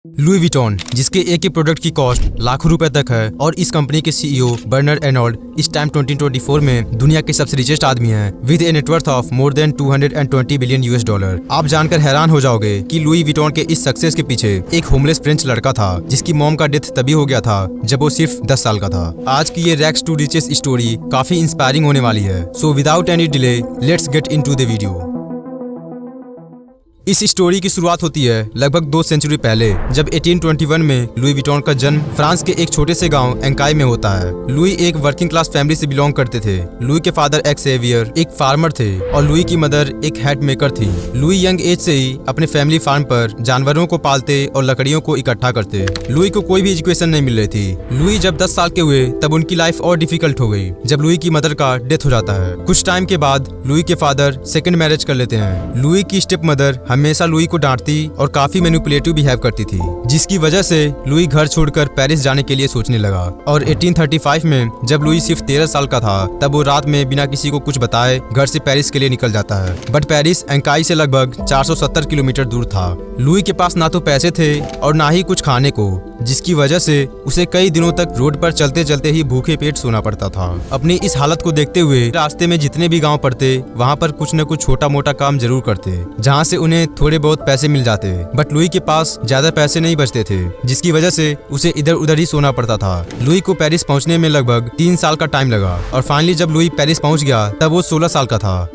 Louis Vuitton, जिसके एक ही product की कॉस्ट लाखों रुपए तक है और इस कंपनी के सीईओ बर्नार्ड अर्नोल्ड इस टाइम 2024 में दुनिया के सबसे रिचेस्ट आदमी हैं with A net worth of more than 220 billion $। आप जानकर हैरान हो जाओगे कि लुई विटॉन के इस सक्सेस के पीछे एक होमलेस फ्रेंच लड़का था जिसकी मॉम का डेथ तभी हो गया था जब वो सिर्फ 10 साल का था। आज की ये रैग्स टू रिचेस स्टोरी काफी इंस्पायरिंग होने वाली है। So without any delay let's get into the video. इस स्टोरी की शुरुआत होती है लगभग 2 सेंचुरी पहले, जब 1821 में लुई विटॉन का जन्म फ्रांस के एक छोटे से गांव एंकाई में होता है। लुई एक वर्किंग क्लास फैमिली से बिलोंग करते थे। लुई के फादर एक्सेवियर एक फार्मर थे और लुई की मदर एक हैट मेकर थी। लुई यंग एज से ही अपने फैमिली फार्म पर जानवरों को पालते और लकड़ियों को इकट्ठा करते। लुई को कोई भी एजुकेशन नहीं मिल रही थी। लुई जब 10 साल के हुए तब उनकी लाइफ और डिफिकल्ट हो गई जब लुई की मदर का डेथ हो जाता है। कुछ टाइम के बाद लुई के फादर सेकंड मैरिज कर लेते हैं। लुई की स्टेप मदर हमेशा लुई को डांटती और काफी मैनिपुलेटिव बिहेव करती थी, जिसकी वजह से लुई घर छोड़कर पेरिस जाने के लिए सोचने लगा। और 1835 में जब लुई सिर्फ 13 साल का था तब वो रात में बिना किसी को कुछ बताए घर से पेरिस के लिए निकल जाता है। बट पेरिस एंकाई से लगभग 470 किलोमीटर दूर था। लुई के पास ना तो पैसे थे और ना ही कुछ खाने को, जिसकी वजह से उसे कई दिनों तक रोड पर चलते चलते ही भूखे पेट सोना पड़ता था। अपनी इस हालत को देखते हुए रास्ते में जितने भी गांव पड़ते वहां पर कुछ न कुछ छोटा मोटा काम जरूर करते जहां से उन्हें थोड़े बहुत पैसे मिल जाते। बट लुई के पास ज्यादा पैसे नहीं बचते थे, जिसकी वजह से उसे इधर उधर ही सोना पड़ता था। लुई को पेरिस पहुंचने में लगभग 3 साल का टाइम लगा और फाइनली जब लुई पेरिस पहुंच गया तब वो 16 साल का था।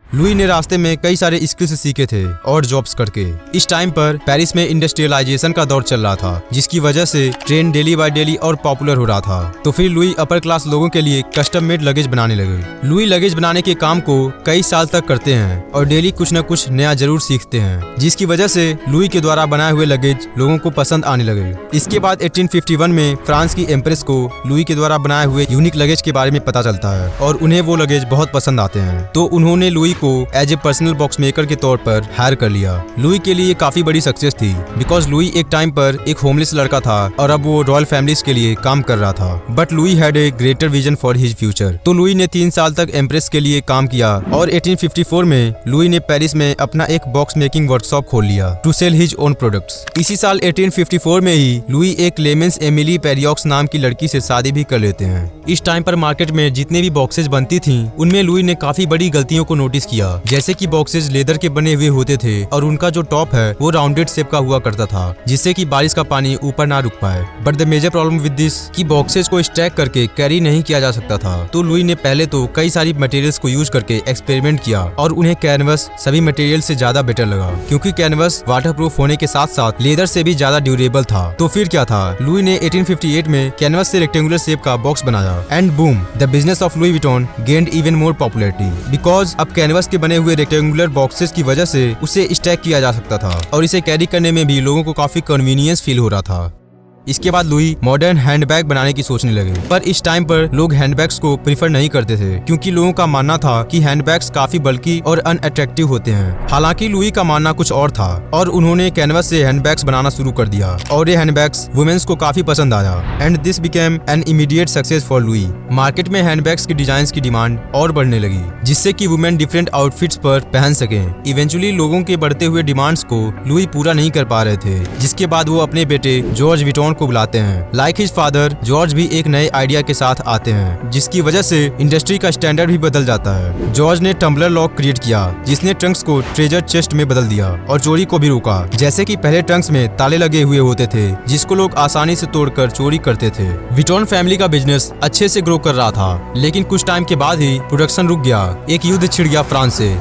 लुई ने रास्ते में कई सारे स्किल्स सीखे थे और जॉब्स करके। इस टाइम पर पेरिस में इंडस्ट्रियलाइजेशन का दौर चल रहा था, जिसकी वजह से ट्रेन डेली बाय डेली और पॉपुलर हो रहा था। तो फिर लुई अपर क्लास लोगों के लिए कस्टम मेड लगेज बनाने लगे। लुई लगेज बनाने के काम को कई साल तक करते हैं और डेली कुछ न कुछ नया जरूर सीखते हैं, जिसकी वजह से लुई के द्वारा बनाए हुए लगेज लोगों को पसंद आने लगे। इसके बाद 1851 में फ्रांस की एम्प्रेस को लुई के द्वारा बनाए हुए यूनिक लगेज के बारे में पता चलता है और उन्हें वो लगेज बहुत पसंद आते हैं। तो उन्होंने लुई को as a personal box maker के तौर पर हायर कर लिया। लुई के लिए काफी बड़ी सक्सेस थी बिकॉज लुई एक टाइम पर एक होमलेस लड़का था और अब वो रॉयल फैमिलीज के लिए काम कर रहा था। But Louis had a greater vision for his future. तो लुई ने 3 साल तक एम्प्रेस के लिए काम किया और 1854 में लुई ने पेरिस में अपना एक बॉक्स मेकिंग वर्कशॉप खोल लिया to sell his own products. इसी साल 1854 में ही लुई एक क्लेमेंस एमिली पेरियॉक्स नाम की लड़की से शादी भी कर लेते हैं। इस टाइम पर मार्केट में जितने भी बॉक्सेज बनती थी उनमें लुई ने काफी बड़ी गलतियों को नोटिस किया, जैसे कि बॉक्सेज लेदर के बने हुए होते थे और उनका जो टॉप है वो राउंडेड शेप का हुआ करता था, जिससे कि बारिश का पानी ऊपर ना रुक पाए। But the major problem with this कि बॉक्सेज को स्टैक करके कैरी नहीं किया जा सकता था। तो लुई ने पहले तो कई सारी मटेरियल्स को यूज करके एक्सपेरिमेंट किया और उन्हें कैनवस सभी मटेरियल से ज्यादा बेटर लगा, क्योंकि कैनवस वाटरप्रूफ होने के साथ साथ लेदर से भी ज्यादा ड्यूरेबल था। तो फिर क्या था, लुई ने 1858 में कैनवस से रेक्टेंगुलर शेप का बॉक्स बनाया and boom, the business of Louis Vuitton gained even more popularity because अब कैनवस के बने हुए रेक्टेंगुलर बॉक्सेस की वजह से उसे स्टैक किया जा सकता था और इसे कैरी करने में भी लोगों को काफी कन्वीनियंस फील हो रहा था। इसके बाद लुई मॉडर्न हैंडबैग बनाने की सोचने लगे, पर इस टाइम पर लोग हैंडबैग्स को प्रीफर नहीं करते थे क्योंकि लोगों का मानना था कि हैंडबैग्स काफी बल्की और अनअट्रैक्टिव होते हैं। हालांकि लुई का मानना कुछ और था और उन्होंने कैनवस से हैंडबैग्स बनाना शुरू कर दिया और ये हैंडबैग्स वुमेन्स को काफी पसंद आया and this became an immediate success for Louis. Market में हैंडबैग्स की डिजाइन की डिमांड और बढ़ने लगी, जिससे कि वुमेन डिफरेंट आउटफिट्स पर पहन सके। इवेंचुअली लोगों के बढ़ते हुए डिमांड्स को लुई पूरा नहीं कर पा रहे थे, जिसके बाद वो अपने बेटे जॉर्ज विटॉन को बुलाते हैं। लाइक हिज फादर, जॉर्ज भी एक नए आइडिया के साथ आते हैं, जिसकी वजह से इंडस्ट्री का स्टैंडर्ड भी बदल जाता है। जॉर्ज ने टम्बलर लॉक क्रिएट किया, जिसने ट्रंक्स को ट्रेजर चेस्ट में बदल दिया और चोरी को भी रोका। जैसे कि पहले ट्रंक्स में ताले लगे हुए होते थे, जिसको लोग आसानी से तोड़कर चोरी करते थे। विटॉन फैमिली का बिजनेस अच्छे से ग्रो कर रहा था, लेकिन कुछ टाइम के बाद ही प्रोडक्शन रुक गया। एक युद्ध छिड़ गया फ्रांस से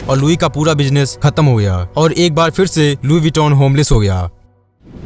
और लुई का पूरा बिजनेस खत्म हो गया और एक बार फिर से लुई विटॉन होमलेस हो गया।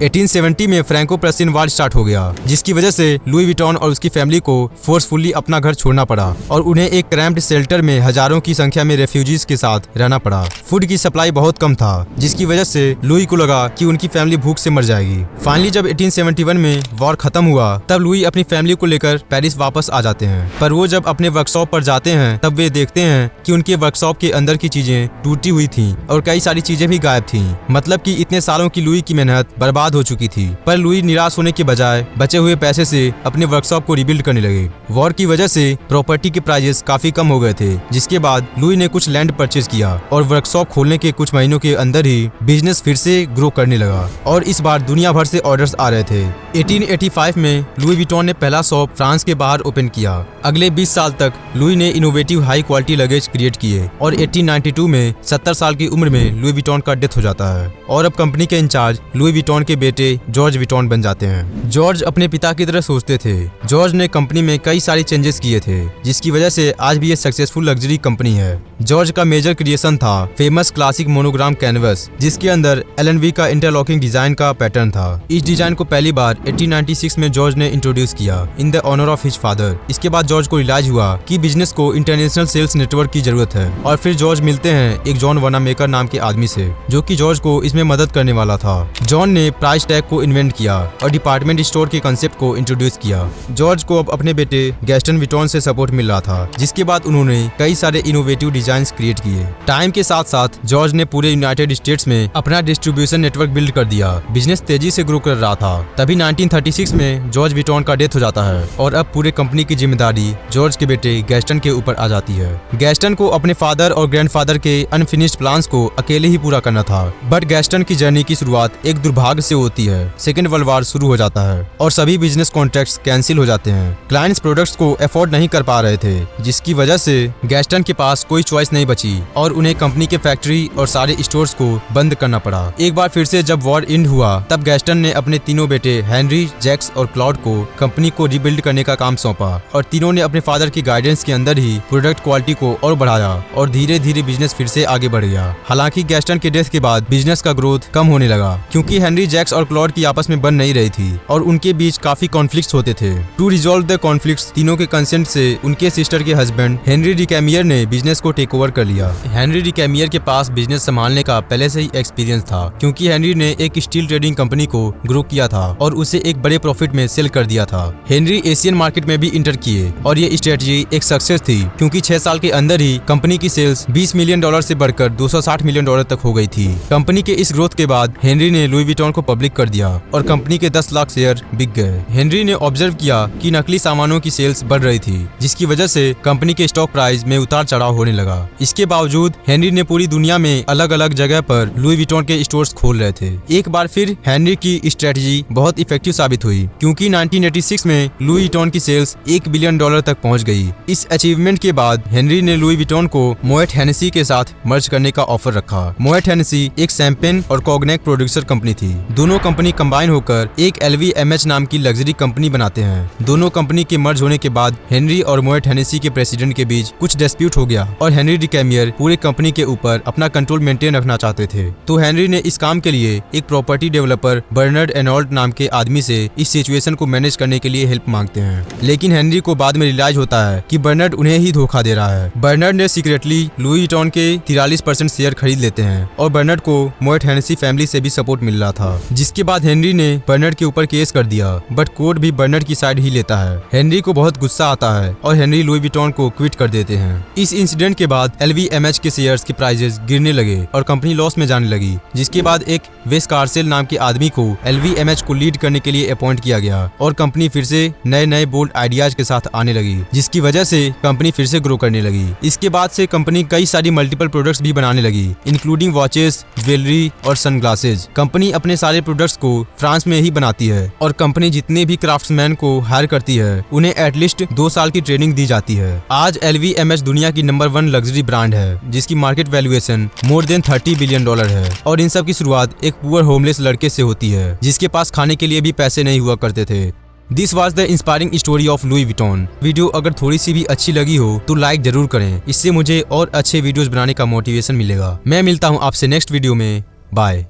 1870 में फ्रैंको प्रशियन वार स्टार्ट हो गया, जिसकी वजह से लुई विटॉन और उसकी फैमिली को फोर्सफुली अपना घर छोड़ना पड़ा और उन्हें एक क्रैम्प्ड शेल्टर में हजारों की संख्या में रेफ्यूजीज के साथ रहना पड़ा। फूड की सप्लाई बहुत कम था, जिसकी वजह से लुई को लगा कि उनकी फैमिली भूख से मर जाएगी। फाइनली जब 1871 में वॉर खत्म हुआ तब लुई अपनी फैमिली को लेकर पेरिस वापस आ जाते हैं। पर वो जब अपने वर्कशॉप पर जाते हैं तब वे देखते हैं कि उनके वर्कशॉप के अंदर की चीजें टूटी हुई थी और कई सारी चीजें भी गायब थी। मतलब कि इतने सालों की लुई की मेहनत बर्बाद बर्बाद हो चुकी थी। पर लुई निराश होने के बजाय बचे हुए पैसे से अपने वर्कशॉप को रिबिल्ड करने लगे। वॉर की वजह से प्रॉपर्टी के प्राइसेस काफी कम हो गए थे, जिसके बाद लुई ने कुछ लैंड परचेज किया और वर्कशॉप खोलने के कुछ महीनों के अंदर ही बिजनेस फिर से ग्रो करने लगा और इस बार दुनिया भर से ऑर्डर्स आ रहे थे। 1885 में लुई विटॉन ने पहला शॉप फ्रांस के बाहर ओपन किया। अगले 20 साल तक लुई ने innovative high quality luggage create किए और 1892 में 70 साल की उम्र में लुई विटॉन का डेथ हो जाता है और अब कंपनी के इंचार्ज लुई विटॉन के बेटे जॉर्ज विटॉन बन जाते हैं। जॉर्ज अपने पिता की तरह सोचते थे। जॉर्ज ने कंपनी में कई सारे चेंजेस किए थे, जिसकी वजह से आज भी ये सक्सेसफुल लग्जरी कंपनी है। जॉर्ज का मेजर क्रिएशन था फेमस क्लासिक मोनोग्राम कैनवस, जिसके अंदर LNV का इंटरलॉकिंग डिजाइन का पैटर्न था। इस डिजाइन को पहली बार 1896 में जॉर्ज ने इंट्रोड्यूस किया in the honour of his father. इसके बाद जॉर्ज को रियलाइज हुआ कि बिजनेस को इंटरनेशनल सेल्स नेटवर्क की जरूरत है और फिर जॉर्ज मिलते हैं एक जॉन वनामेकर नाम के आदमी से, जो कि जॉर्ज को इसमें मदद करने वाला था। जॉन ने प्राइस टैग को इन्वेंट किया और डिपार्टमेंट स्टोर के कंसेप्ट को इंट्रोड्यूस किया। जॉर्ज को अब अपने बेटे गैस्टन विटॉन से सपोर्ट मिल रहा था, जिसके बाद उन्होंने कई सारे इनोवेटिव डिजाइन्स क्रिएट किए। टाइम के साथ साथ जॉर्ज ने पूरे यूनाइटेड स्टेट्स में अपना डिस्ट्रीब्यूशन नेटवर्क बिल्ड कर दिया। बिजनेस तेजी से ग्रो कर रहा था। तभी 1936 में जॉर्ज विटॉन का डेथ हो जाता है और अब पूरे कंपनी की जिम्मेदारी जॉर्ज के बेटे गैस्टन के ऊपर आ जाती है। गैस्टन को अपने फादर और ग्रैंडफादर के अनफिनिश्ड प्लान्स को अकेले ही पूरा करना था। बट गैस्टन की जर्नी की शुरुआत एक दुर्भाग्य से होती है। सेकेंड वर्ल्ड वॉर शुरू हो जाता है और सभी बिजनेस कॉन्ट्रैक्ट्स कैंसिल हो जाते हैं। क्लाइंट्स प्रोडक्ट्स को अफोर्ड नहीं कर पा रहे थे, जिसकी वजह से गैस्टन के पास कोई चॉइस नहीं बची और उन्हें कंपनी के फैक्ट्री और सारे स्टोर्स को बंद करना पड़ा। एक बार फिर से जब वॉर एंड हुआ, तब गैस्टन ने अपने तीनों बेटे हेनरी, जैक्स और क्लॉड को कंपनी को रिबिल्ड करने का काम सौंपा और तीनों ने अपने फादर की गाइडेंस के अंदर ही प्रोडक्ट क्वालिटी को और बढ़ाया और धीरे धीरे बिजनेस फिर से आगे बढ़ गया। हालांकि गैस्टन के डेथ के बाद बिजनेस का ग्रोथ कम होने लगा, क्योंकि हेनरी, जैक्स और क्लॉड की आपस में बन नहीं रही थी और उनके बीच काफी कॉन्फ्लिक्ट्स होते थे। टू रिजॉल्व द कॉन्फ्लिक्ट्स, तीनों के कंसेंट से उनके सिस्टर के हस्बैंड हेनरी डिकैमियर ने बिजनेस को टेक ओवर कर लिया। हेनरी डिकैमियर के पास बिजनेस संभालने का पहले से ही एक्सपीरियंस था, क्योंकि हेनरी ने एक स्टील ट्रेडिंग कंपनी को ग्रो किया था और उसे एक बड़े प्रॉफिट में सेल कर दिया था। हेनरी एशियन मार्केट में भी इंटर किए और ये स्ट्रेटजी एक सक्सेस थी, क्योंकि 6 साल के अंदर ही कंपनी की सेल्स $20 मिलियन से बढ़कर $260 मिलियन तक हो गई थी। कंपनी के इस ग्रोथ के बाद हेनरी ने लुई विटॉन को पब्लिक कर दिया और कंपनी के 10 लाख शेयर बिक गए। हेनरी ने ऑब्जर्व किया कि नकली सामानों की सेल्स बढ़ रही थी, जिसकी वजह से कंपनी के स्टॉक प्राइस में उतार चढ़ाव होने लगा। इसके बावजूद हेनरी ने पूरी दुनिया में अलग अलग जगह पर लुई विटॉन के स्टोर्स खोल रहे थे। एक बार फिर हेनरी की स्ट्रेटजी बहुत इफेक्टिव साबित हुई, क्योंकि 1986 में लुई विटॉन की सेल्स $1 बिलियन तक पहुंच गई। इस अचीवमेंट के बाद हेनरी ने लुई विटॉन को मोएट हेनेसी के साथ मर्ज करने का ऑफर रखा। मोएट हेनेसी एक शैंपेन और कॉग्नैक प्रोड्यूसर कंपनी थी। दोनों कंपनी कंबाइन होकर एक LVMH नाम की लग्जरी कंपनी बनाते हैं। दोनों कंपनी के मर्ज होने के बाद हेनरी और मोएट हेनेसी के प्रेसिडेंट के बीच कुछ डिस्प्यूट हो गया और हेनरी डिकैमियर पूरे कंपनी के ऊपर अपना कंट्रोल मेंटेन रखना चाहते थे। तो हेनरी ने इस काम के लिए एक प्रॉपर्टी डेवलपर बर्नार्ड एनॉल्ट नाम के आदमी से इस सिचुएशन को मैनेज करने के लिए हेल्प मांगते हैं। लेकिन हेनरी को बाद में रियलाइज होता है कि बर्नार्ड उन्हें ही धोखा दे रहा है। बर्नार्ड ने सीक्रेटली लुई विटॉन के 43% शेयर खरीद लेते हैं और बर्नार्ड को मोएट हेनेसी फैमिली से भी सपोर्ट मिल रहा था, जिसके बाद हेनरी ने बर्नार्ड के ऊपर केस कर दिया। बट कोर्ट भी बर्नार्ड की साइड ही लेता है। हेनरी को बहुत गुस्सा आता है और हेनरी लुई विटॉन को क्विट कर देते हैं। इस इंसिडेंट के बाद LVMH के शेयर्स के प्राइसेस गिरने लगे और कंपनी लॉस में जाने लगी, जिसके बाद एक वेस कार्सेल नाम के आदमी को LVMH को लीड करने के लिए अपॉइंट किया गया और कंपनी फिर से नए नए बोल्ड आइडियाज के साथ आने लगी, जिसकी वजह से कंपनी फिर से ग्रो करने लगी। इसके बाद से कंपनी कई सारी मल्टीपल प्रोडक्ट्स भी बनाने लगी, इंक्लूडिंग वॉचेस, ज्वेलरी और सनग्लासेज। कंपनी अपने सारे प्रोडक्ट्स को फ्रांस में ही बनाती है और कंपनी जितने भी क्राफ्ट्समैन को हायर करती है, उन्हें एटलीस्ट 2 साल की ट्रेनिंग दी जाती है। आज LVMH दुनिया की नंबर 1 लग्जरी ब्रांड है, जिसकी market valuation more than $30 billion है और इन सब की शुरुआत एक पुअर होमलेस लड़के से होती है, जिसके पास खाने के लिए भी पैसे नहीं हुआ करते थे। This was the inspiring story of Louis Vuitton. Video अगर थोड़ी सी भी अच्छी लगी हो तो लाइक जरूर करें, इससे मुझे और अच्छे वीडियोस बनाने का मोटिवेशन मिलेगा। मैं मिलता हूँ आपसे नेक्स्ट वीडियो में। बाय।